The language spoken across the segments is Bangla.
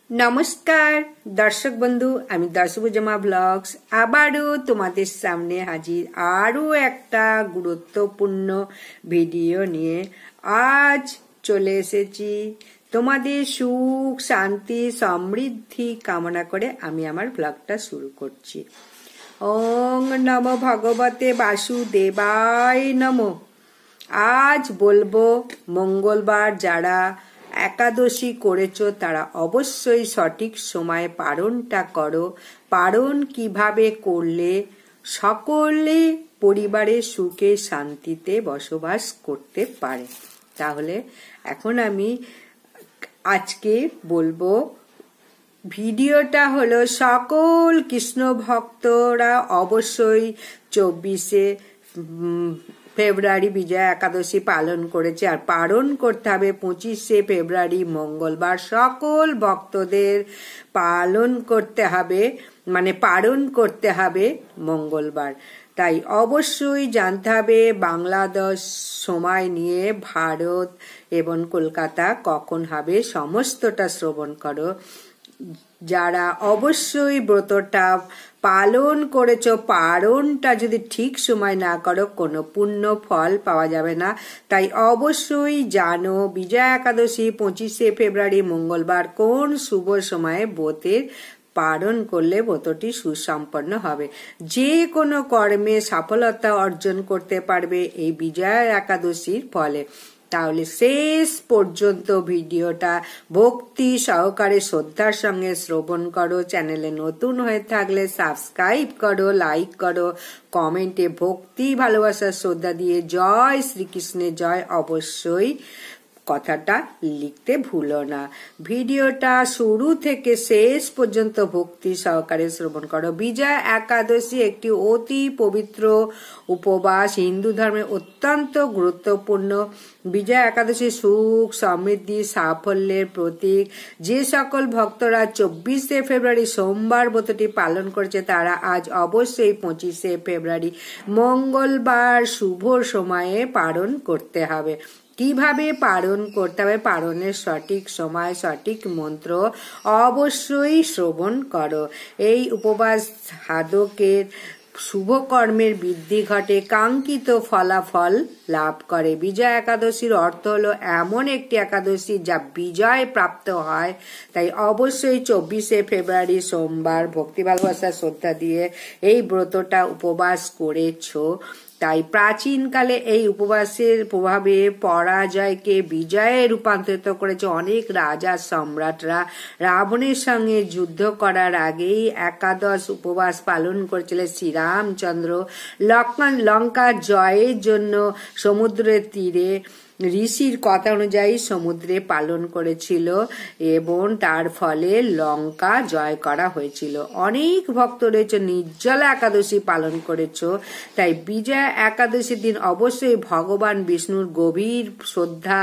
নমস্কার দর্শক বন্ধু, আমি দশভুজমা ব্লগস আবারও তোমাদের সামনে হাজির আরও একটা গুরুত্বপূর্ণ ভিডিও নিয়ে। আজ চলে এসেছি তোমাদের সুখ শান্তি সমৃদ্ধি কামনা করে আমি আমার ব্লগটা শুরু করছি। ওং নমো ভগবতে বাসুদেবায় নমো। আজ বলবো মঙ্গলবার যারা একাদশী করেছো তারা অবশ্যই সঠিক সময়ে পারণটা করো। পারণ কিভাবে করলে সকলে পরিবারে সুখে শান্তিতে বসবাস করতে পারে। তাহলে এখন আমি আজকে বলবো, ভিডিওটা হলো সকল কৃষ্ণ ভক্তরা অবশ্যই 24শে ফেব্রুয়ারি বিজয়া একাদশী পালন করেছে, আর পালন করতে হবে 25শে ফেব্রুয়ারি মঙ্গলবার। সকল ভক্তদের পালন করতে হবে, মানে পালন করতে হবে মঙ্গলবার। তাই অবশ্যই জানতে হবে বাংলাদেশ সময় নিয়ে ভারত এবং কলকাতা কখন হবে, সমস্তটা শ্রবণ করো। যারা অবশ্যই ব্রতটা পালন করেছ, পালনটা যদি ঠিক সময় না করো কোনো পুণ্য ফল পাওয়া যাবে না। তাই অবশ্যই জানো বিজয়া একাদশী 25শে ফেব্রুয়ারি মঙ্গলবার কোন শুভ সময়ে ব্রতের পালন করলে ব্রতটি সুসম্পন্ন হবে। যে কোনো কর্মে সফলতা অর্জন করতে পারবে এই বিজয়া একাদশীর ফলে। তাহলে শেষ পর্যন্ত ভিডিওটা ভক্তি সহকারে শ্রদ্ধার সঙ্গে শ্রবণ করো। চ্যানেলে নতুন হয়ে থাকলে সাবস্ক্রাইব করো, লাইক করো, কমেন্টে ভক্তি ভালোবাসা শ্রদ্ধা দিয়ে জয় শ্রীকৃষ্ণের জয় অবশ্যই কথাটা লিখতে ভুলো না। ভিডিওটা শুরু থেকে শেষ পর্যন্ত ভক্তি সহকারে শ্রবণ করো। বিজয়া একাদশী একটি অতি পবিত্র উপবাস, হিন্দু ধর্মে অত্যন্ত গুরুত্বপূর্ণ। বিজয়া একাদশী সুখ সমৃদ্ধি সাফল্যের প্রতীক। যে সকল ভক্তরা 24শে ফেব্রুয়ারি সোমবার ব্রতটি পালন করেছে তারা আজ অবশ্যই 25শে ফেব্রুয়ারি মঙ্গলবার শুভ সময়ে পালন করতে হবে। কিভাবে পালন করতে হবে, পালনের সঠিক সময় সঠিক মন্ত্র অবশ্যই শ্রবণ করো। এই উপবাস সাধকের শুভ কর্মের বৃদ্ধি ঘটে, কাঙ্ক্ষিত ফলাফল লাভ করে। বিজয়া একাদশীর অর্থ হলো এমন একটি একাদশী যা বিজয় প্রাপ্ত হয়। তাই অবশ্যই 24শে ফেব্রুয়ারি সোমবার ভক্তি ভালোবাসা শ্রদ্ধা দিয়ে এই ব্রতটা উপবাস করেছো। তাই প্রাচীনকালে এই উপবাসের প্রভাবে পরাজয়কে বিজয়ে রূপান্তরিত করেছে অনেক রাজা সম্রাটরা। রাবণের সঙ্গে যুদ্ধ করার আগেই একাদশ উপবাস পালন করেছিলেন শ্রীরামচন্দ্র। লঙ্কা জয়ের জন্য সমুদ্রের তীরে ঋষির কথা অনুযায়ী সমুদ্রে পালন করেছিল এবং তার ফলে লঙ্কা জয় করা হয়েছিল। অনেক ভক্ত রয়েছে নির্জলা একাদশী পালন করেছ। তাই বিজয়া একাদশীর দিন অবশ্যই ভগবান বিষ্ণুর গভীর শ্রদ্ধা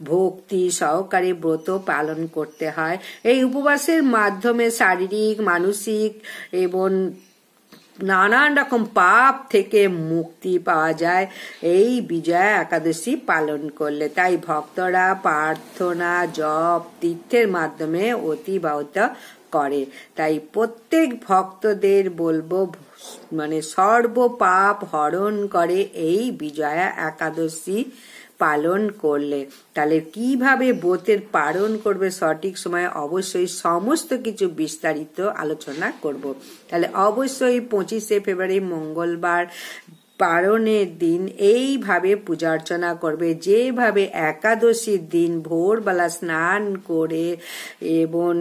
ভক্তি সহকারে ব্রত পালন করতে হয়। এই উপবাসের মাধ্যমে শারীরিক মানসিক এবং নানান রকম পাপ থেকে মুক্তি পাওয়া যায় এই বিজয়া একাদশী পালন করলে। তাই ভক্তরা প্রার্থনা জপ তীর্থের মাধ্যমে অতিবাহিত করে। তাই প্রত্যেক ভক্তদের বলবো, মানে সর্ব পাপ হরণ করে এই বিজয়া একাদশী পালন করলে। তাহলে কিভাবে ব্রতের পালন করবে সঠিক সময়ে অবশ্যই সমস্ত কিছু বিস্তারিত আলোচনা করব। তাহলে অবশ্যই 25শে ফেব্রুয়ারি মঙ্গলবার পালনের দিন এইভাবে পূজা অর্চনা করবে। যেভাবে একাদশীর দিন ভোরবেলা স্নান করে এবং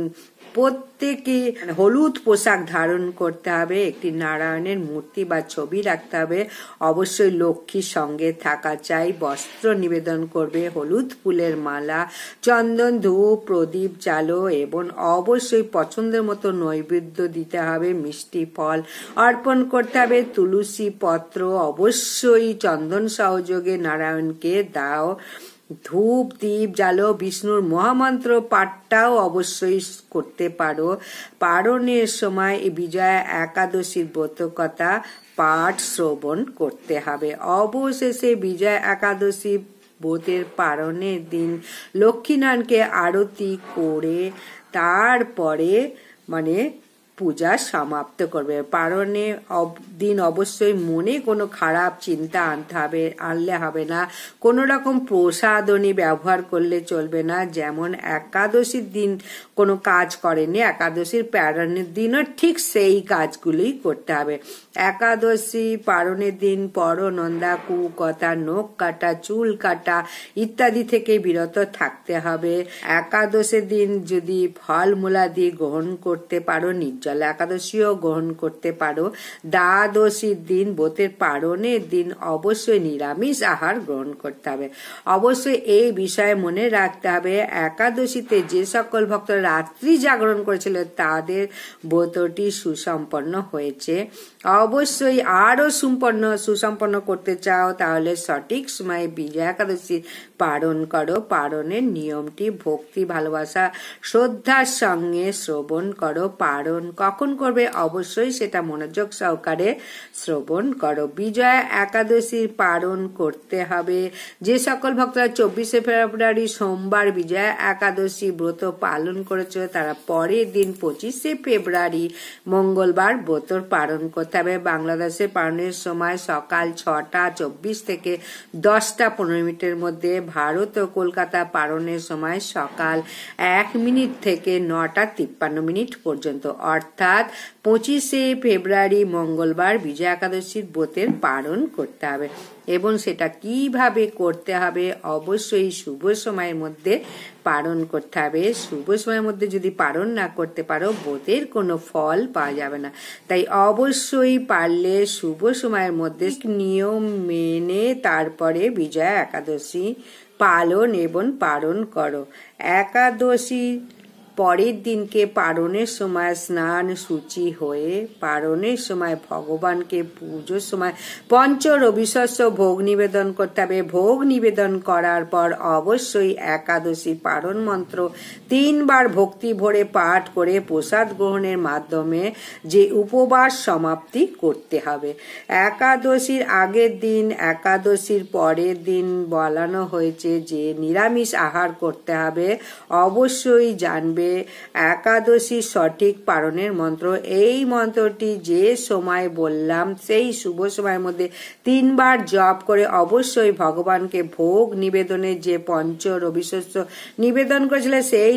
প্রত্যেকে হলুদ পোশাক ধারণ করতে হবে, একটি নারায়ণের মূর্তি বা ছবি রাখতে হবে, অবশ্যই লক্ষ্মীর সঙ্গে থাকা চাই, বস্ত্র নিবেদন করবে, হলুদ ফুলের মালা, চন্দন ধূপ প্রদীপ জ্বালো এবং অবশ্যই পছন্দের মতো নৈবেদ্য দিতে হবে, মিষ্টি ফল অর্পণ করতে হবে, তুলসী পত্র অবশ্যই চন্দন সহযোগে নারায়ণকে দাও, ধূপ দীপ জ্বালো, বিষ্ণুর মহামন্ত্র পাঠটাও অবশ্যই করতে পারো। পালনের সময় এই বিজয়া একাদশীর ব্রতকথা পাঠ শ্রবণ করতে হবে। অবশেষে বিজয়া একাদশী ব্রতের পালনের দিন লক্ষ্মীনারায়ণকে আরতি করে তারপরে মানে পূজা সমাপ্ত করবে। পারণে দিন অবশ্যই মনে কোনো খারাপ চিন্তা আনলে হবে না, কোনো রকম প্রসাদনী ব্যবহার করলে চলবে না। যেমন একাদশীর দিন কোনো কাজ করেনি, একাদশীর পারণের দিনও ঠিক সেই কাজগুলি করতে হবে। একাদশী পারণের দিন পরনন্দা, কুকথা, নখ কাটা, চুল কাটা ইত্যাদি থেকে বিরত থাকতে হবে। একাদশের দিন যদি ফলমূলাদি গ্রহণ করতে পারো, নির্জলা একাদশীও গ্রহণ করতে পারো। দ্বাদশীর দিন ব্রতের পারণের দিন অবশ্যই নিরামিষ আহার গ্রহণ করতে হবে। অবশ্যই এই বিষয়ে মনে রাখতে হবে, একাদশীতে যে সকল ভক্তরা রাত্রি জাগরণ করেছিল তাদের ব্রতটি সুসম্পন্ন হয়েছে। অবশ্যই আরো সুসম্পন্ন করতে চাও তাহলে সঠিক সময়ে বিজয়া একাদশী পালন করো। পালনের নিয়মটি ভক্তি, ভালোবাসা, শ্রদ্ধার সঙ্গে শ্রবণ করো। পালন কখন করবে অবশ্যই সেটা মনোযোগ সহকারে শ্রবণ করো। বিজয়া একাদশীর পালন করতে হবে। যে সকল ভক্তরা 24শে ফেব্রুয়ারি সোমবার বিজয়া একাদশী ব্রত পালন করেছে তারা পরের দিন 25শে ফেব্রুয়ারি মঙ্গলবার ব্রত পালন করতে হবে। বাংলাদেশে পালনের সময় সকাল 6টা24 থেকে 10টা15 মধ্যে। ভারত ও কলকাতা পালনের সময় সকাল 1 মিনিট থেকে 9টা53 পর্যন্ত, অর্থাৎ 25শে ফেব্রুয়ারি মঙ্গলবার বিজয়া একাদশীর ব্রতের পালন করতে হবে। এবং সেটা কিভাবে করতে হবে অবশ্যই শুভ সময়ের মধ্যে পালন করতে হবে। শুভ সময়ের মধ্যে যদি পালন না করতে পারো ব্রতের কোনো ফল পাওয়া যাবে না। তাই অবশ্যই পারলে শুভ সময়ের মধ্যে নিয়ম মেনে তারপরে বিজয়া একাদশী পালন এবং পালন করো। একাদশী পরের দিনকে পালনের সময় স্নান শুচি হয়ে পালনের সময় ভগবানকে পুজোর সময় পঞ্চ রবিশস্য ভোগ নিবেদন করতে হবে। ভোগ নিবেদন করার পর অবশ্যই একাদশী পালন মন্ত্র 3 বার ভক্তি ভরে পাঠ করে প্রসাদ গ্রহণের মাধ্যমে যে উপবাস সমাপ্তি করতে হবে। একাদশীর আগের দিন, একাদশীর পরের দিন বলানো হয়েছে যে নিরামিষ আহার করতে হবে। অবশ্যই জানবে একাদশী সঠিক পালনের মন্ত্র। এই মন্ত্রটি যে সময় বললাম সেই শুভ সময়ের মধ্যে 3 বার জপ করে অবশ্যই ভগবানকে ভোগ নিবেদনের যে পঞ্চ রবিশস্য নিবেদন করেছিল সেই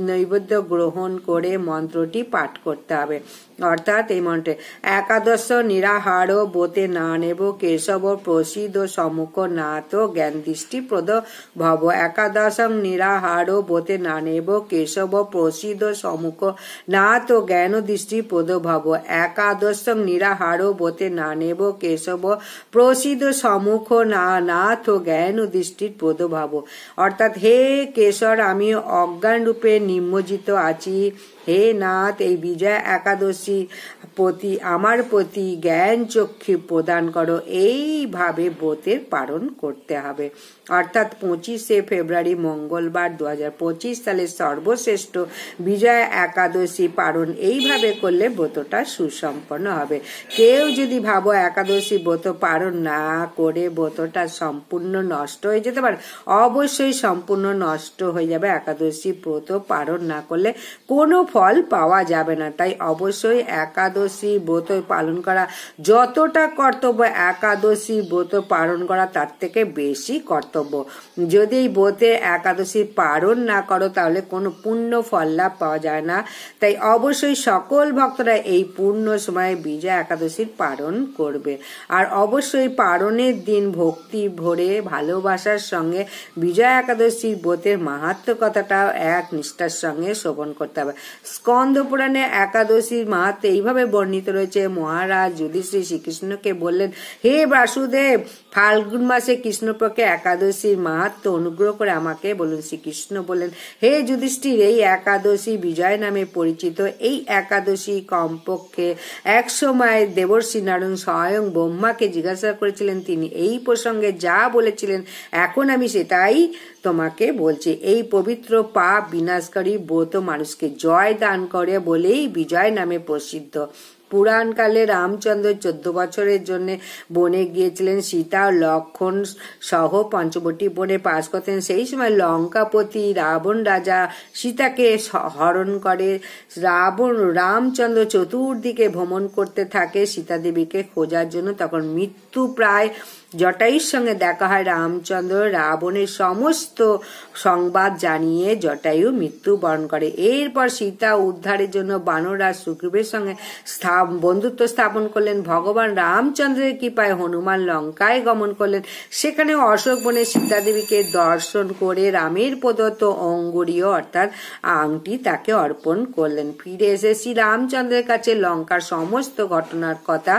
নৈবেদ্য গ্রহণ করে মন্ত্রটি পাঠ করতে হবে। অর্থাৎ এই মন্ত্রে একাদশ নিরাহার বোতে না নেব কেশব প্রসিদ সম্মুখ না তো জ্ঞান দৃষ্টি প্রদ ভব। একাদশ নিরাহার বোতে না নেব কেশব প্রসিদ সম্মুখ না তো জ্ঞান দৃষ্টি প্রদ ভব। একাদশ নিরাহার বোতে না নেব কেশব প্রসিদ সম্মুখ না তো জ্ঞান দৃষ্টি প্রদ ভব। অর্থাৎ হে কেশর, আমি অজ্ঞান রূপে নিমজ্জিত আছি। হে নাথ, এই বিজয়া একাদশী আমার প্রতি জ্ঞান চক্ষু প্রদান করো। এইভাবে ব্রতের পালন করতে হবে। অর্থাৎ 25শে ফেব্রুয়ারি মঙ্গলবার 2025 সালের সর্বশ্রেষ্ঠ বিজয়া একাদশী পালন এইভাবে করলে ব্রতটা সুসম্পন্ন হবে। কেউ যদি ভাবো একাদশী ব্রত পালন না করে ব্রতটা সম্পূর্ণ নষ্ট হয়ে যেতে পারে, অবশ্যই সম্পূর্ণ নষ্ট হয়ে যাবে। একাদশী ব্রত পালন না করলে কোনো ফল পাওয়া যাবে না। তাই অবশ্যই একাদশী ব্রত পালন করা যতটা কর্তব্য, একাদশী ব্রত পালন করা তার থেকে বেশি কর্তব্য। যদি এই ব্রতে একাদশী পালন না করো তাহলে কোনো পুণ্য ফল লাভ পাওয়া যায় না। তাই অবশ্যই সকল ভক্তরা এই পূর্ণ সময়ে বিজয়া একাদশীর পালন করবে। আর অবশ্যই পালনের দিন ভক্তি ভরে ভালোবাসার সঙ্গে বিজয়া একাদশীর ব্রতের মাহাত্ম্য কথাটাও এক নিষ্ঠার সঙ্গে শ্রবণ করতে হবে। স্কন্দ পুরাণে একাদশীর মাহাত্ম্য এইভাবে বর্ণিত রয়েছে। মহারাজ যুধিষ্ঠির শ্রীকৃষ্ণকে বললেন, হে বাসুদেব, ফাল্গুন মাসে কৃষ্ণপক্ষে একাদশীর মাহাত্ম্য অনুগ্রহ করে আমাকে বলুন। শ্রীকৃষ্ণ বললেন, হে যুধিষ্ঠির, এই একাদশী বিজয় নামে পরিচিত। এই একাদশী কমপক্ষে 1 সময় দেবর্ষি নারায়ণ স্বয়ং ব্রহ্মাকে জিজ্ঞাসা করেছিলেন। তিনি এই প্রসঙ্গে যা বলেছিলেন এখন আমি সেটাই তোমাকে বলছি। এই পবিত্র পাপ বিনাশকারী ব্রত মানুষকে জয় দান করে বলেই বিজয় নামে প্রসিদ্ধ। পুরাণকালে রামচন্দ্র 14 বছরের জন্য বনে গিয়েছিলেন। সীতা ও লক্ষণ সহ পঞ্চবটী বনে বাস করতেন। সেই সময় লঙ্কাপতি রাবণ রাজা সীতাকে হরণ করে। রামচন্দ্র চতুর্দিকে ভ্রমণ করতে থাকে সীতা দেবীকে খোঁজার জন্য। তখন মৃত্যু প্রায় জটায়ুর সঙ্গে দেখা হয়। রামচন্দ্র রাবণের সমস্ত সংবাদ জানিয়ে জটায়ু মৃত্যুবরণ করে। এরপর সীতা উদ্ধারের জন্য বানররাজ সুগ্রীবের সঙ্গে বন্ধুত্ব স্থাপন করলেন। ভগবান রামচন্দ্রের কৃপায় হনুমান লঙ্কায় গমন করলেন। সেখানে অশোক বনে সীতা দেবীকে দর্শন করে রামের প্রদত্ত অঙ্গুরীয় অর্থাৎ আংটি তাকে অর্পণ করলেন। ফিরে এসে শ্রী রামচন্দ্রের কাছে লঙ্কার সমস্ত ঘটনার কথা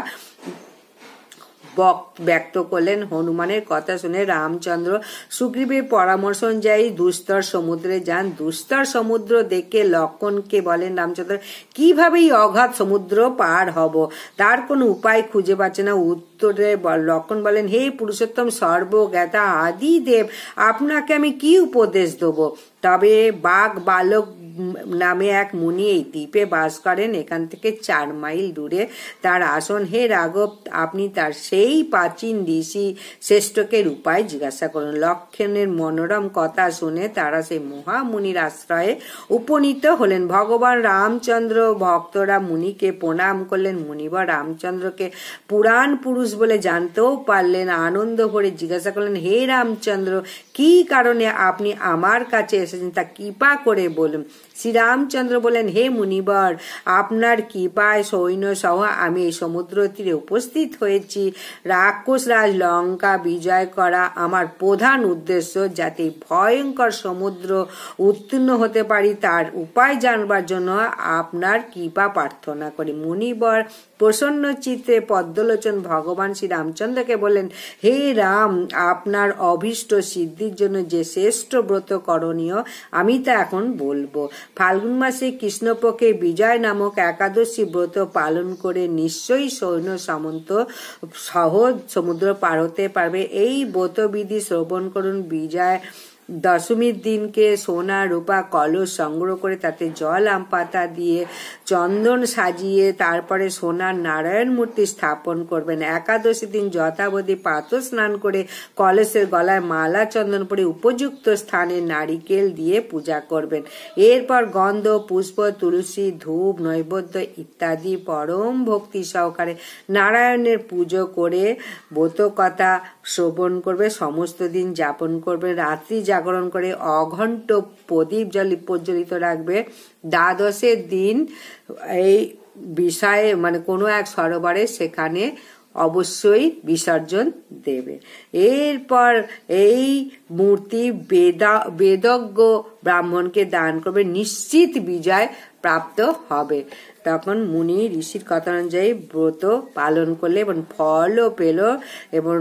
ব্যক্ত করলেন। হনুমানের কথা শুনে রামচন্দ্র সুগ্রীবের পরামর্শ অনুযায়ী দুস্তর সমুদ্রে যান। দুস্তর সমুদ্র দেখে লক্ষণকে বলেন রামচন্দ্র, কিভাবে এই অগাধ সমুদ্র পার হব, তার কোনো উপায় খুঁজে পাচ্ছে না। উত্তরে লক্ষণ বলেন, হে পুরুষোত্তম সর্বজ্ঞাতা আদি দেব, আপনাকে আমি কি উপদেশ দেব? তবে বাঘ বালক নামে এক মুনি এই দ্বীপে বাস করেন। এখান থেকে 4 মাইল দূরে তার আসন। হে রাঘব, আপনি তার সেই প্রাচীন ঋষি শ্রেষ্ঠকে উপায় জিজ্ঞাসা করুন। লক্ষণের মনোরম কথা শুনে তারা সেই মহামুনির আশ্রয়ে উপনীত হলেন। ভগবান রামচন্দ্র ভক্তরা মুনিকে প্রণাম করলেন। মুনিবর রামচন্দ্রকে পুরাণ পুরুষ বলে জানতেও পারলেন। আনন্দ ভরে জিজ্ঞাসা করলেন, হে রামচন্দ্র, কি কারণে আপনি আমার কাছে এসেছেন তা কৃপা করে বলুন। শ্রীরামচন্দ্র বলেন, হে মুনিবর, আপনার কৃপায় সৈন্য সহ আমি এই সমুদ্র তীরে উপস্থিত হয়েছি। রাক্ষস রাজ লঙ্কা বিজয় করা আমার প্রধান উদ্দেশ্য। যাতে ভয়ঙ্কর সমুদ্র উত্তীর্ণ হতে পারি তার উপায় জানবার জন্য আপনার কৃপা প্রার্থনা করি। মুনিবর প্রসন্ন চিত্তে পদ্মলোচন ভগবান শ্রী রামচন্দ্রকে বললেন, হে রাম, আপনার অভীষ্ট সিদ্ধির জন্য যে শ্রেষ্ঠ ব্রত করণীয় আমি তা এখন বলবো। ফাল্গুন মাসে কৃষ্ণপক্ষে বিজয় নামক একাদশী ব্রত পালন করে নিশ্চয়ই সৈন্য সামন্ত সহ সমুদ্র পার হতে পারবে। এই ব্রতবিধি শ্রবণ করুন। বিজয় দশমীর দিনকে সোনা রূপা কলস সংগ্রহ করে তাতে জল আম পাতা দিয়ে চন্দন সাজিয়ে তারপরে সোনার নারায়ণ মূর্তি স্থাপন করবেন। একাদশী দিন যথাবধি প্রাতঃ স্নান করে কলসের গলায় মালা চন্দন পরে উপযুক্ত স্থানে নারিকেল দিয়ে পূজা করবেন। এরপর গন্ধ পুষ্প তুলসী ধূপ নৈবেদ্য ইত্যাদি পরম ভক্তি সহকারে নারায়ণের পুজো করে ব্রতকথা শ্রবণ করবে। সমস্ত দিন যাপন করবে। রাত্রি জাগরণ করে অঘণ্ট প্রদীপ প্রজ্বলিত রাখবে। দ্বাদশের দিন এই বিষয়ে কোনো এক সরোবরে সেখানে অবশ্যই বিসর্জন দেবে। এরপর এই মূর্তি বেদজ্ঞ ব্রাহ্মণকে দান করবে। নিশ্চিত বিজয় প্রাপ্ত হবে। তখন মুনি ঋষির কথা অনুযায়ী ব্রত পালন করলে এবং ফলও পেল এবং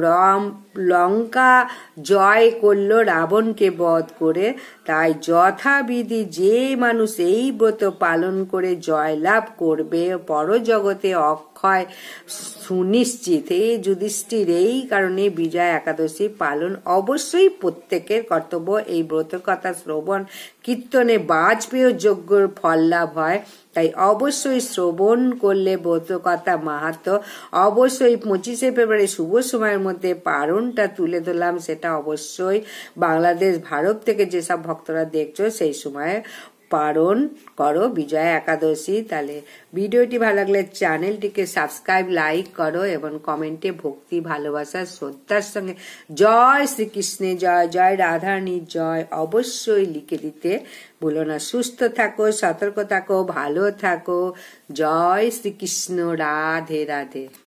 লঙ্কা জয় করল রাবণকে বধ করে। তাই যথাবিধি যে মানুষ এই ব্রত পালন করে জয়লাভ করবে পরজগতে অক্ষয় সুনিশ্চিত। এই যুধিষ্ঠির এই কারণে বিজয়া একাদশী পালন অবশ্যই প্রত্যেকের কর্তব্য। এই ব্রত কথা শ্রবণ কীর্তনে বাজপেয় যজ্ঞর ফল লাভ হয়। তাই অবশ্যই শ্রবণ করলে ব্রতকথা মাহাত্ম্য অবশ্যই 25শে ফেব্রুয়ারি শুভ সময়ের মধ্যে পারণটা তুলে ধরলাম। সেটা অবশ্যই বাংলাদেশ ভারত থেকে যেসব ভক্তরা দেখছো সেই সময়ে পালন করো বিজয়া একাদশী। তাহলে ভিডিওটি ভালো লাগলে চ্যানেলটিকে সাবস্ক্রাইব লাইক করো এবং কমেন্টে ভক্তি ভালোবাসা শ্রদ্ধার সঙ্গে জয় শ্রীকৃষ্ণে জয়, জয় রাধারানীর জয় অবশ্যই লিখে দিতে ভুলো না। সুস্থ থাকো, সতর্ক থাকো, ভালো থাকো। জয় শ্রীকৃষ্ণ। রাধে রাধে।